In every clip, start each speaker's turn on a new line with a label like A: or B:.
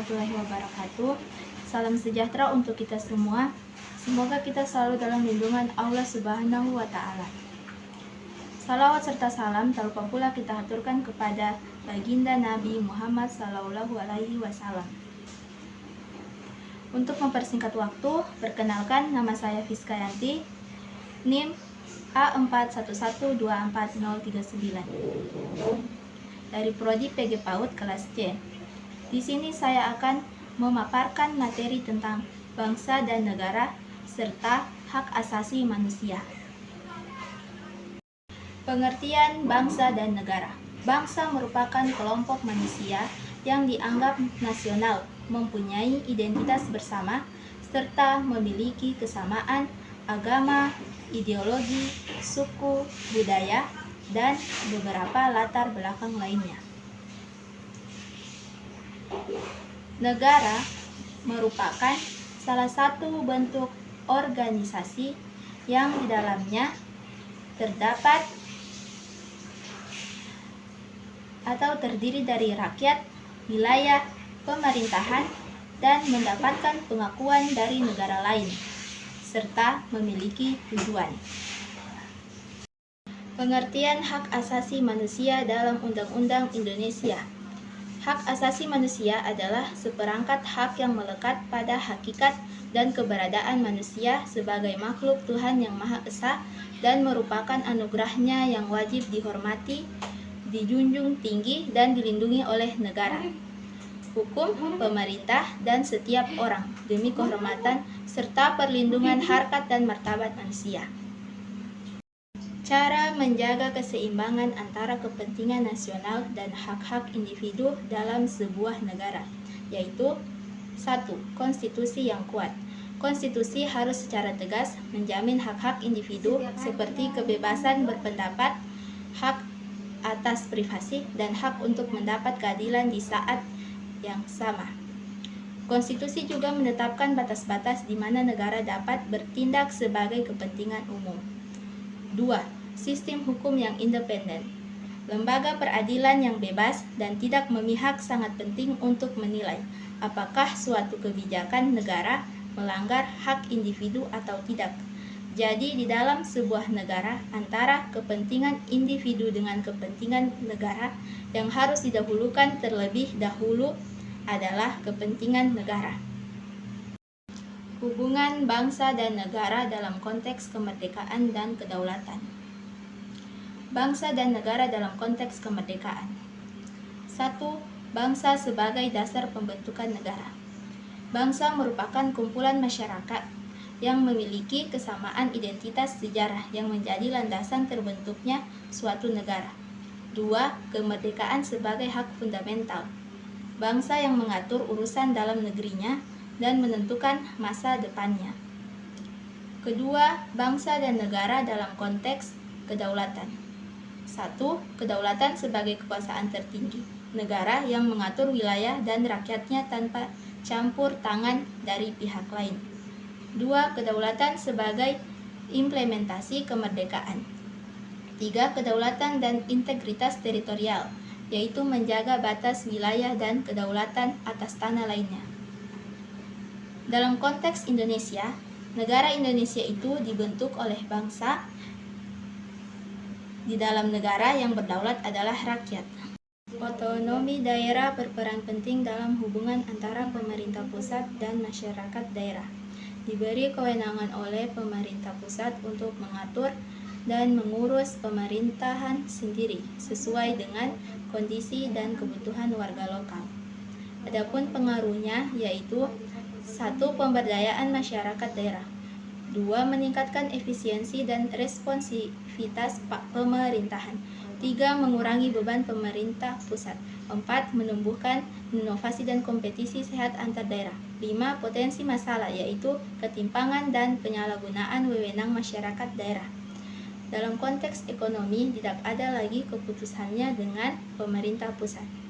A: warahmatullahi wabarakatuh. Salam sejahtera untuk kita semua. Semoga kita selalu dalam lindungan Allah Subhanahu wa Ta'ala. Salawat serta salam tak lupa pula kita haturkan kepada baginda Nabi Muhammad Sallallahu Alaihi Wasallam. Untuk mempersingkat waktu, perkenalkan, nama saya Fiskayanti, NIM A41124039 dari Prodi PG PAUD kelas C. Di sini saya akan memaparkan materi tentang bangsa dan negara serta hak asasi manusia. Pengertian bangsa dan negara. Bangsa merupakan kelompok manusia yang dianggap nasional, mempunyai identitas bersama, serta memiliki kesamaan agama, ideologi, suku, budaya, dan beberapa latar belakang lainnya. Negara merupakan salah satu bentuk organisasi yang di dalamnya terdapat atau terdiri dari rakyat, wilayah, pemerintahan, dan mendapatkan pengakuan dari negara lain, serta memiliki tujuan. Pengertian hak asasi manusia dalam Undang-Undang Indonesia. Hak asasi manusia adalah seperangkat hak yang melekat pada hakikat dan keberadaan manusia sebagai makhluk Tuhan yang Maha Esa dan merupakan anugerahnya yang wajib dihormati, dijunjung tinggi, dan dilindungi oleh negara, hukum, pemerintah, dan setiap orang demi kehormatan serta perlindungan harkat dan martabat manusia. Cara menjaga keseimbangan antara kepentingan nasional dan hak-hak individu dalam sebuah negara, yaitu 1. Konstitusi yang kuat. Konstitusi harus secara tegas menjamin hak-hak individu seperti kebebasan berpendapat, hak atas privasi, dan hak untuk mendapat keadilan di saat yang sama. Konstitusi juga menetapkan batas-batas di mana negara dapat bertindak sebagai kepentingan umum. 2. Sistem hukum yang independen. Lembaga peradilan yang bebas dan tidak memihak sangat penting untuk menilai apakah suatu kebijakan negara melanggar hak individu atau tidak. Jadi di dalam sebuah negara, antara kepentingan individu dengan kepentingan negara, yang harus didahulukan terlebih dahulu adalah kepentingan negara. Hubungan bangsa dan negara dalam konteks kemerdekaan dan kedaulatan. Bangsa dan negara dalam konteks kemerdekaan. 1. Bangsa sebagai dasar pembentukan negara. Bangsa merupakan kumpulan masyarakat yang memiliki kesamaan identitas sejarah yang menjadi landasan terbentuknya suatu negara. 2. Kemerdekaan sebagai hak fundamental. Bangsa yang mengatur urusan dalam negerinya dan menentukan masa depannya. Kedua, bangsa dan negara dalam konteks kedaulatan. 1. Kedaulatan sebagai kekuasaan tertinggi negara yang mengatur wilayah dan rakyatnya tanpa campur tangan dari pihak lain. 2. Kedaulatan sebagai implementasi kemerdekaan. 3. Kedaulatan dan integritas teritorial, yaitu menjaga batas wilayah dan kedaulatan atas tanah lainnya. Dalam konteks Indonesia, negara Indonesia itu dibentuk oleh bangsa. Di dalam negara yang berdaulat adalah rakyat. Otonomi daerah berperan penting dalam hubungan antara pemerintah pusat dan masyarakat daerah. Diberi kewenangan oleh pemerintah pusat untuk mengatur dan mengurus pemerintahan sendiri sesuai dengan kondisi dan kebutuhan warga lokal. Adapun pengaruhnya yaitu 1. Pemberdayaan masyarakat daerah. 2. Meningkatkan efisiensi dan responsivitas pemerintahan. 3. Mengurangi beban pemerintah pusat. 4. Menumbuhkan inovasi dan kompetisi sehat antar daerah. 5. Potensi masalah yaitu ketimpangan dan penyalahgunaan wewenang masyarakat daerah. Dalam konteks ekonomi tidak ada lagi keputusannya dengan pemerintah pusat.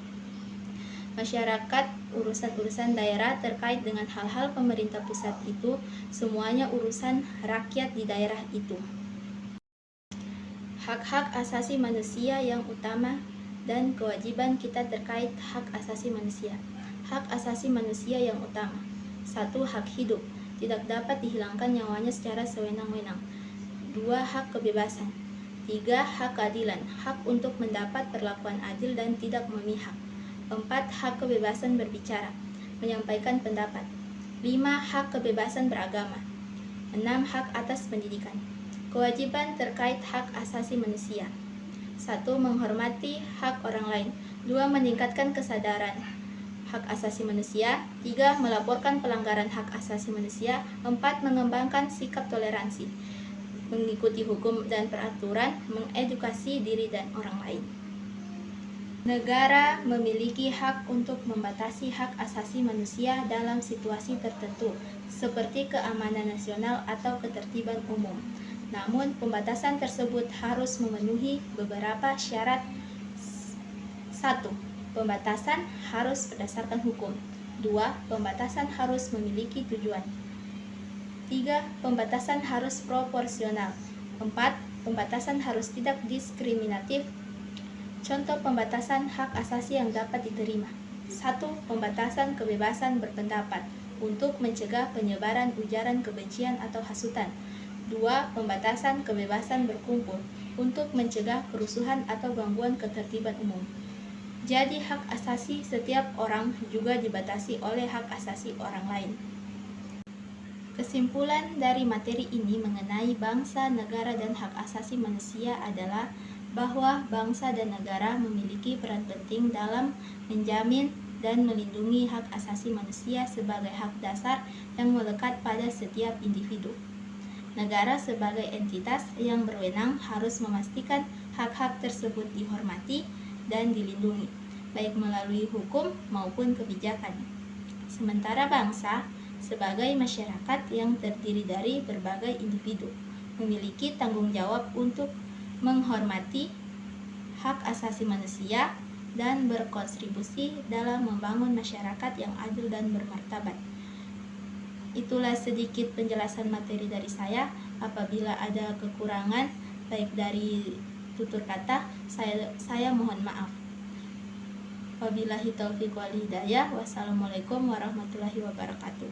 A: Masyarakat, urusan-urusan daerah terkait dengan hal-hal pemerintah pusat itu semuanya urusan rakyat di daerah itu. Hak-hak asasi manusia yang utama dan kewajiban kita terkait hak asasi manusia. Hak asasi manusia yang utama. 1. Hak hidup. Tidak dapat dihilangkan nyawanya secara sewenang-wenang. 2. Hak kebebasan. 3. Hak keadilan. Hak untuk mendapat perlakuan adil dan tidak memihak. 4. Hak kebebasan berbicara, menyampaikan pendapat. 5. Hak kebebasan beragama. 6. Hak atas pendidikan. Kewajiban terkait hak asasi manusia. 1. Menghormati hak orang lain. 2. Meningkatkan kesadaran hak asasi manusia. 3. Melaporkan pelanggaran hak asasi manusia. 4. Mengembangkan sikap toleransi, mengikuti hukum dan peraturan, mengedukasi diri dan orang lain. Negara memiliki hak untuk membatasi hak asasi manusia dalam situasi tertentu, seperti keamanan nasional atau ketertiban umum. Namun, pembatasan tersebut harus memenuhi beberapa syarat. 1. Pembatasan harus berdasarkan hukum. 2. Pembatasan harus memiliki tujuan. 3. Pembatasan harus proporsional. 4. Pembatasan harus tidak diskriminatif. Contoh pembatasan hak asasi yang dapat diterima. 1. Pembatasan kebebasan berpendapat untuk mencegah penyebaran ujaran kebencian atau hasutan. 2. Pembatasan kebebasan berkumpul untuk mencegah kerusuhan atau gangguan ketertiban umum. Jadi hak asasi setiap orang juga dibatasi oleh hak asasi orang lain. Kesimpulan dari materi ini mengenai bangsa, negara, dan hak asasi manusia adalah bahwa bangsa dan negara memiliki peran penting dalam menjamin dan melindungi hak asasi manusia sebagai hak dasar yang melekat pada setiap individu. Negara sebagai entitas yang berwenang harus memastikan hak-hak tersebut dihormati dan dilindungi, baik melalui hukum maupun kebijakan. Sementara bangsa, sebagai masyarakat yang terdiri dari berbagai individu, memiliki tanggung jawab untuk menghormati hak asasi manusia dan berkontribusi dalam membangun masyarakat yang adil dan bermartabat. Itulah sedikit penjelasan materi dari saya. Apabila ada kekurangan, baik dari tutur kata, saya mohon maaf. Wabillahi taufiq wal hidayah. Wassalamualaikum warahmatullahi wabarakatuh.